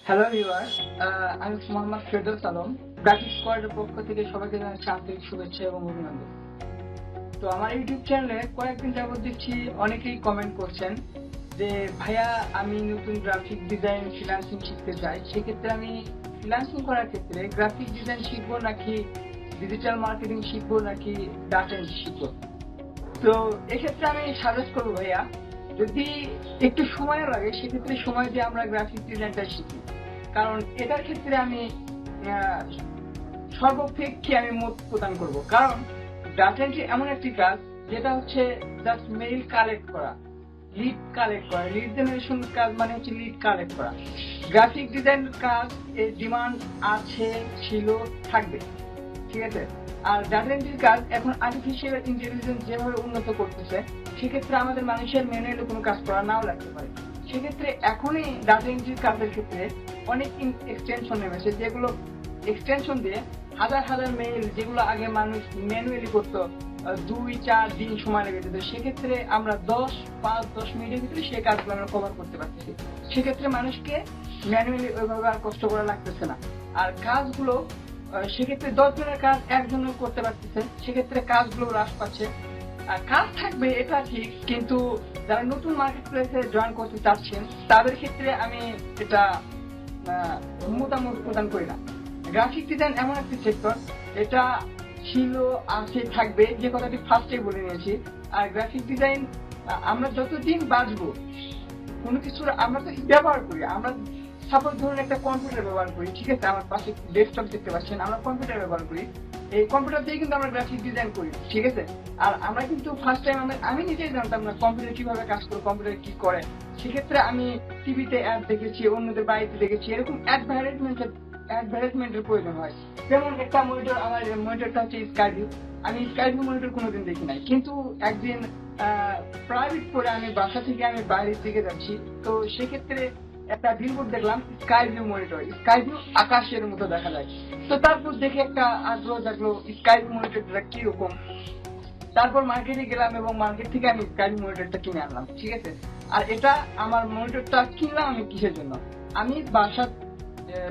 Hello viewers, আমি Mohammad Ferdous Alam. Graphics স্কোয়াডের পক্ষ থেকে সবাইকে জানাচ্ছি আন্তরিক শুভেচ্ছা এবং অভিনন্দন। তো আমার ইউটিউব চ্যানেলে কয়েকদিন যাবত দেখছি অনেকেই কমেন্ট করছেন যে ভাইয়া, আমি নতুন গ্রাফিক ডিজাইন ফ্রিল্যান্সিং শিখতে চাই। সেক্ষেত্রে আমি ফ্রিল্যান্সিং করার ক্ষেত্রে গ্রাফিক ডিজাইন শিখবো নাকি ডিজিটাল মার্কেটিং শিখবো নাকি ডাটা এন্ট্রি শিখবো? তো এক্ষেত্রে আমি সাজেস্ট করবো ভাইয়া, যদি একটু সময় লাগে সেক্ষেত্রে সময় দিয়ে আমরা গ্রাফিক ডিজাইনটা শিখি। কারণ এটার ক্ষেত্রে আমি আহ, সর্বাপেক্ষে আমি মত প্রদান করব। কারণ ডাটা এন্ট্রি এমন একটি কাজ যেটা হচ্ছে জাস্ট মেইল কালেক্ট করা, লিড কালেক্ট করা। লিড জেনারেশন কাজ মানে হচ্ছে লিড কালেক্ট করা। গ্রাফিক ডিজাইন কাজ এর ডিমান্ড আছে, ছিল, থাকবে, ঠিক আছে। আর ডাটা এন্ট্রির কাজ এখন আর্টিফিশিয়াল ইন্টেলিজেন্স যেভাবে উন্নত করতেছে, সেক্ষেত্রে আমাদের মানুষের ম্যানুয়ালি কোনো কাজ করা নাও লাগতে পারে। সেক্ষেত্রে এখনই ডাটা এন্ট্রির কাজের ক্ষেত্রে অনেক এক্সটেনশন নেমেছে, যেগুলো এক্সটেনশন দিয়ে হাজার হাজার মেইল, যেগুলো আগে মানুষ ম্যানুয়ালি করতো 2-4 দিন সময় লেগে যেত, সেক্ষেত্রে আমরা 5-10 মিনিটের ভিতরে সেই কাজগুলো আমরা কভার করতে পারতেছি। সেক্ষেত্রে মানুষকে ম্যানুয়ালি ওইভাবে আর কষ্ট করা লাগতেছে না। আর কাজগুলো সেক্ষেত্রে 10 জনের কাজ একজনও করতে পারতেছে, সেক্ষেত্রে কাজগুলো হ্রাস পাচ্ছে। আর কাজ থাকবে এটা ঠিক, কিন্তু যারা নতুন মার্কেট প্লেসে জয়েন করতে চাচ্ছেন তাদের ক্ষেত্রে আমি এটা মতামত প্রদান করি না। গ্রাফিক ডিজাইন এমন একটি সেক্টর, এটা ছিল, আছে, থাকবে, যে কথাটি ফার্স্টে বলে নিয়েছি। আর গ্রাফিক ডিজাইন আমরা যতদিন বাঁচবো, কোনো কিছুর আমরা তো ব্যবহার করি। আমরা সাপোজ ধরুন একটা কম্পিউটার ব্যবহার করি, ঠিক আছে, আমার পাশে ডেস্কটপ দেখতে পাচ্ছেন, আমরা কম্পিউটার ব্যবহার করি। এই কম্পিউটার দিয়ে কিন্তু আমরা গ্রাফিক ডিজাইন করি, ঠিক আছে। আর আমরা কিন্তু ফার্স্ট টাইম আমি নিজেই জানতাম না কম্পিউটার কিভাবে কাজ করে, কম্পিউটার কি করে। সেক্ষেত্রে আমি টিভিতে অ্যাড দেখেছি, অন্যদের বাড়িতে দেখেছি, এরকম অ্যাডভার্টাইজমেন্টের প্রয়োজন হয়। যেমন একটা মনিটর, আমার মনিটরটা হচ্ছে স্কাইভিউ। আমি স্কাইভিউ মনিটর কোনোদিন দেখি নাই, কিন্তু একদিন প্রাইভেট করে আমি বাসা থেকে আমি বাইরের দিকে যাচ্ছি, তো সেক্ষেত্রে একটা বিলবোর্ড দেখলাম, sky view monitor. Sky view আকাশের মতো দেখা যায়। তো তারপর দেখে একটা আগ্রহ জাগলো, স্কাই ভিউ মনিটরটা কিরকম। তারপর মার্কেটে গেলাম এবং মার্কেট থেকে আমি স্কাই ভিউ মনিটরটা কিনে আনলাম, ঠিক আছে। আর এটা আমার মনিটরটা কিনলাম আমি কিসের জন্য? আমি বাসা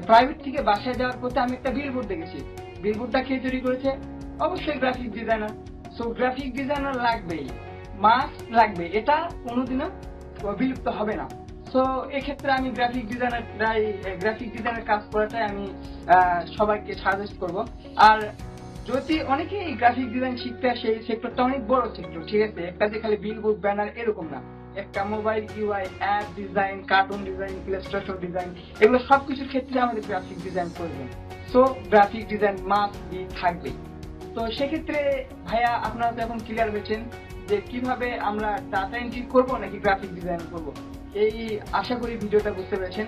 প্রাইভেট থেকে বাসায় যাওয়ার পথে আমি একটা বিলবোর্ড দেখেছি। বিলবোর্ডটা কে তৈরি করেছে? অবশ্যই graphic designer. So graphic designer লাগবেই, মাস্ট লাগবে, এটা কোনোদিনও বিলুপ্ত হবে না। সো এক্ষেত্রে আমি গ্রাফিক ডিজাইনের কাজ করাটাই আমি সবাইকে সাজেস্ট করব। আর যদি অনেকেই গ্রাফিক ডিজাইন শিখতে আসে, এই সেক্টরটা অনেক বড় সেক্টর, ঠিক আছে। একটা যে খালি বিলবোর্ড ব্যানার এরকম না, একটা mobile UI, app design, cartoon design, illustrator design, এগুলো সবকিছুর ক্ষেত্রে আমাদের গ্রাফিক ডিজাইন প্রয়োজন। So graphic design must be থাকবে। তো সেক্ষেত্রে ভাইয়া, আপনারা তো এখন ক্লিয়ার হয়েছেন যে কিভাবে আমরা ডাটা এন্ট্রি করবো নাকি গ্রাফিক ডিজাইন করবো। এই আশা করি ভিডিওটা বুঝতে পেরেছেন।